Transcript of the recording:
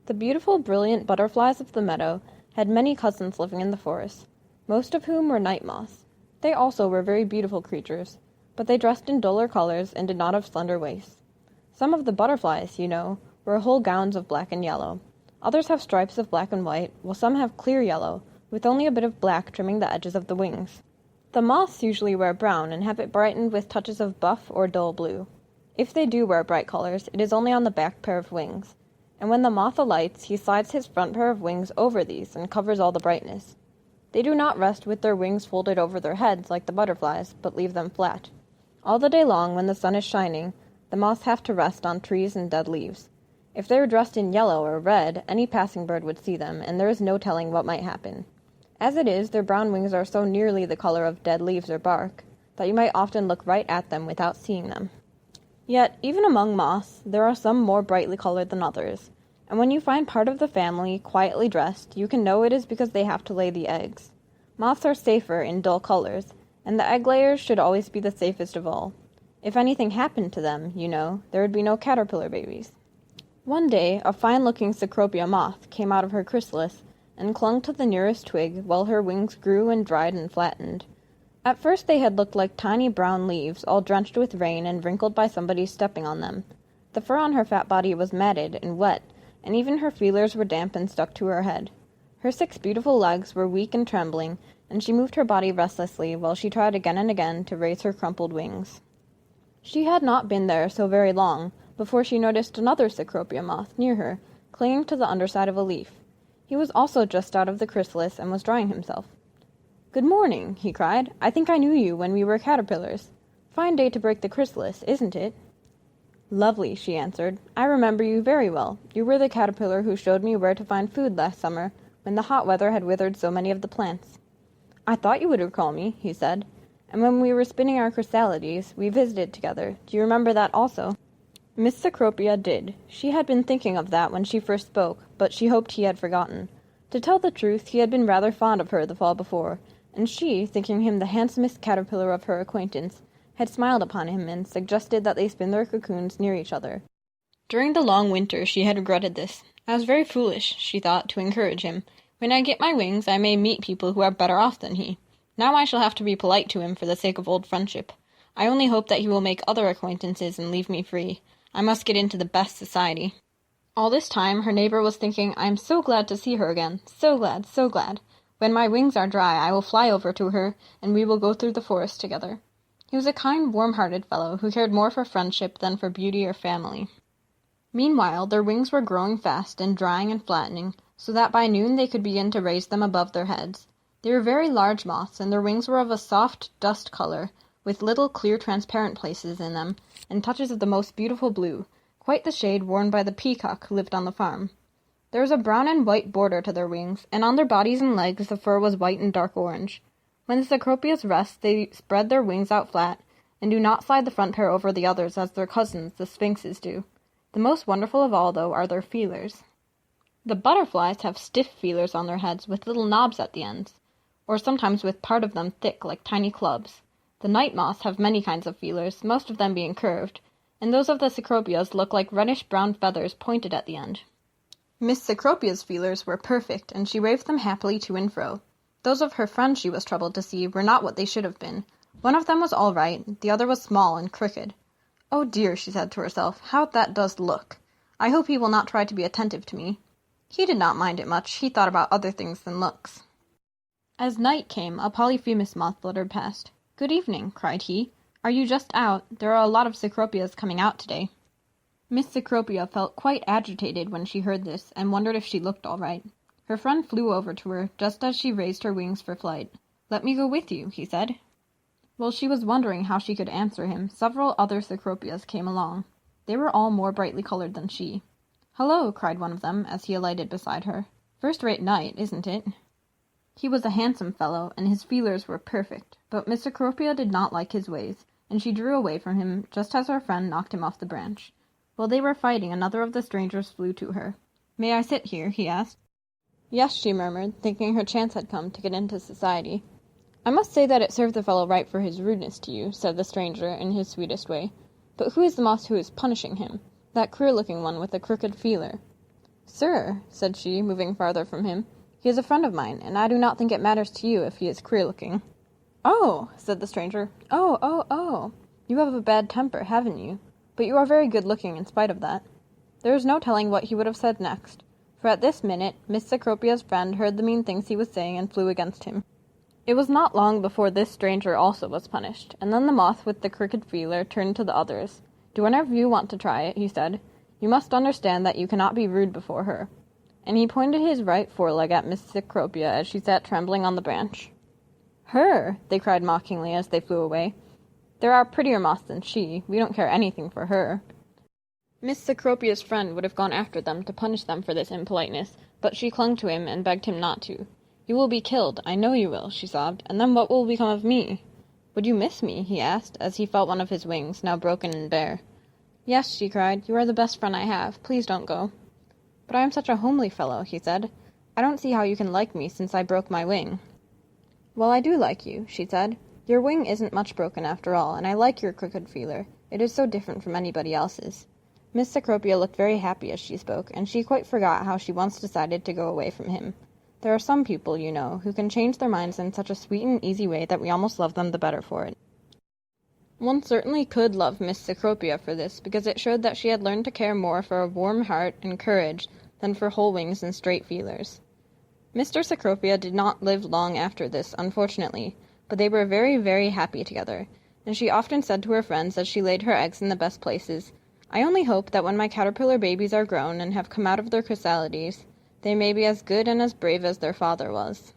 The beautiful, brilliant butterflies of the meadow had many cousins living in the forest, most of whom were night moths. They also were very beautiful creatures, but they dressed in duller colors and did not have slender waists. Some of the butterflies, you know, wear whole gowns of black and yellow. Others have stripes of black and white, while some have clear yellow, with only a bit of black trimming the edges of the wings. The moths usually wear brown and have it brightened with touches of buff or dull blue. If they do wear bright colors, it is only on the back pair of wings, and when the moth alights, he slides his front pair of wings over these and covers all the brightness. They do not rest with their wings folded over their heads like the butterflies, but leave them flat. All the day long, when the sun is shining, the moths have to rest on trees and dead leaves. If they were dressed in yellow or red, any passing bird would see them, and there is no telling what might happen. As it is, their brown wings are so nearly the color of dead leaves or bark that you might often look right at them without seeing them. Yet, even among moths, there are some more brightly colored than others, and when you find part of the family quietly dressed, you can know it is because they have to lay the eggs. Moths are safer in dull colors, and the egg layers should always be the safest of all. If anything happened to them, you know, there would be no caterpillar babies. One day, a fine-looking Cecropia moth came out of her chrysalis and clung to the nearest twig while her wings grew and dried and flattened. At first they had looked like tiny brown leaves, all drenched with rain and wrinkled by somebody stepping on them. The fur on her fat body was matted and wet, and even her feelers were damp and stuck to her head. Her 6 beautiful legs were weak and trembling, and she moved her body restlessly while she tried again and again to raise her crumpled wings. She had not been there so very long before she noticed another Cecropia moth near her, clinging to the underside of a leaf. He was also just out of the chrysalis and was drying himself. "Good morning," he cried. "I think I knew you when we were caterpillars. Fine day to break the chrysalis, isn't it?" "Lovely," she answered. "I remember you very well. You were the caterpillar who showed me where to find food last summer, when the hot weather had withered so many of the plants." "I thought you would recall me," he said. "And when we were spinning our chrysalides, we visited together. Do you remember that also?" Miss Cecropia did. She had been thinking of that when she first spoke, but she hoped he had forgotten. To tell the truth, he had been rather fond of her the fall before, and she, thinking him the handsomest caterpillar of her acquaintance, had smiled upon him and suggested that they spin their cocoons near each other. During the long winter she had regretted this. I was very foolish, she thought, to encourage him. When I get my wings, I may meet people who are better off than he. Now I shall have to be polite to him for the sake of old friendship. I only hope that he will make other acquaintances and leave me free. I must get into the best society. All this time her neighbor was thinking, I am so glad to see her again. So glad, so glad. When my wings are dry, I will fly over to her, and we will go through the forest together. He was a kind, warm-hearted fellow who cared more for friendship than for beauty or family. Meanwhile, their wings were growing fast and drying and flattening, so that by noon they could begin to raise them above their heads. They were very large moths, and their wings were of a soft dust color, with little clear transparent places in them, and touches of the most beautiful blue, quite the shade worn by the peacock who lived on the farm. There was a brown and white border to their wings, and on their bodies and legs the fur was white and dark orange. When the Cecropias rest, they spread their wings out flat, and do not slide the front pair over the others as their cousins, the sphinxes, do. The most wonderful of all, though, are their feelers. The butterflies have stiff feelers on their heads with little knobs at the ends, or sometimes with part of them thick like tiny clubs. The night moths have many kinds of feelers, most of them being curved, and those of the Cecropias look like reddish-brown feathers pointed at the end. Miss Cecropia's feelers were perfect, and she waved them happily to and fro. Those of her friends she was troubled to see were not what they should have been. One of them was all right, the other was small and crooked. "Oh dear," she said to herself, "how that does look! I hope he will not try to be attentive to me." He did not mind it much. He thought about other things than looks. As night came, a Polyphemus moth fluttered past. "Good evening," cried he. "Are you just out? There are a lot of Cecropias coming out today." Miss Cecropia felt quite agitated when she heard this, and wondered if she looked all right. Her friend flew over to her, just as she raised her wings for flight. "Let me go with you," he said. While she was wondering how she could answer him, several other Cecropias came along. They were all more brightly colored than she. "Hello," cried one of them, as he alighted beside her. "First-rate night, isn't it?" He was a handsome fellow, and his feelers were perfect, but Miss Cecropia did not like his ways, and she drew away from him just as her friend knocked him off the branch. While they were fighting, another of the strangers flew to her. "May I sit here?" he asked. "Yes," she murmured, thinking her chance had come to get into society. "I must say that it served the fellow right for his rudeness to you," said the stranger in his sweetest way. "But who is the moth who is punishing him? That queer-looking one with the crooked feeler?" "Sir," said she, moving farther from him, "he is a friend of mine, and I do not think it matters to you if he is queer-looking." "Oh," said the stranger. Oh. You have a bad temper, haven't you? But you are very good-looking in spite of that." There was no telling what he would have said next, for at this minute Miss Cecropia's friend heard the mean things he was saying and flew against him. It was not long before this stranger also was punished, and then the moth with the crooked feeler turned to the others. "Do any of you want to try it?" he said. "You must understand that you cannot be rude before her." And he pointed his right foreleg at Miss Cecropia as she sat trembling on the branch. "Her!" they cried mockingly as they flew away. "There are prettier moths than she. We don't care anything for her." Miss Cecropia's friend would have gone after them to punish them for this impoliteness, but she clung to him and begged him not to. "You will be killed, I know you will," she sobbed, "and then what will become of me?" "Would you miss me?" he asked, as he felt one of his wings, now broken and bare. "Yes," she cried, "you are the best friend I have. Please don't go." "But I am such a homely fellow," he said. "I don't see how you can like me since I broke my wing." "Well, I do like you," she said. "Your wing isn't much broken after all, and I like your crooked feeler. It is so different from anybody else's." Miss Cecropia looked very happy as she spoke, and she quite forgot how she once decided to go away from him. There are some people, you know, who can change their minds in such a sweet and easy way that we almost love them the better for it. One certainly could love Miss Cecropia for this, because it showed that she had learned to care more for a warm heart and courage than for whole wings and straight feelers. Mr. Cecropia did not live long after this, unfortunately, but they were very, very happy together, and she often said to her friends as she laid her eggs in the best places, "I only hope that when my caterpillar babies are grown and have come out of their chrysalides, they may be as good and as brave as their father was."